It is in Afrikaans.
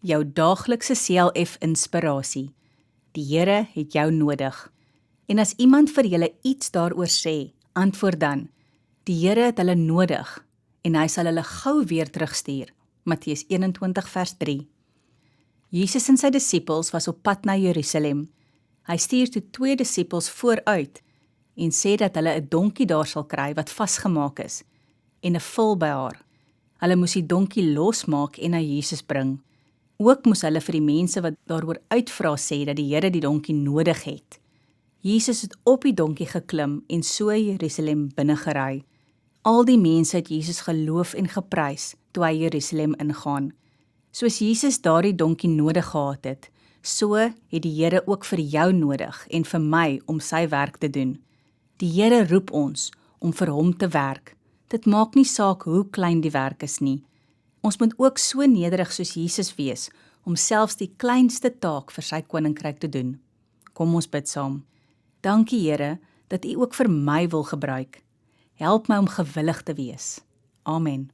jou daaglikse CLF inspirasie. Die Here het jou nodig. En as iemand vir julle iets daaroor sê, antwoord dan, die Here het hulle nodig en hy sal hulle gou weer terugstuur. Matteus 21 vers 3. Jesus en sy disippels was op pad na Jerusalem. Hy stuur toe 2 disippels vooruit en sê dat hulle 'n donkie daar sal kry wat vasgemaak is en 'n vul by haar. Hulle moes die donkie losmaak en na Jesus bring. Ook moes hulle vir die mense wat daaroor uitvra sê dat die Here die donkie nodig het. Jesus het op die donkie geklim en so Jerusalem binne gery. Al die mense het Jesus geloof en geprys toe hy Jerusalem ingaan. Soos Jesus daardie donkie nodig gehad het, so het die Here ook vir jou nodig en vir my om sy werk te doen. Die Here roep ons om vir hom te werk. Dit maak nie saak hoe klein die werk is nie. Ons moet ook so nederig soos Jesus wees om selfs die kleinste taak vir sy koninkryk te doen. Kom ons bid saam. Dankie Here dat U ook vir my wil gebruik. Help my om gewillig te wees. Amen.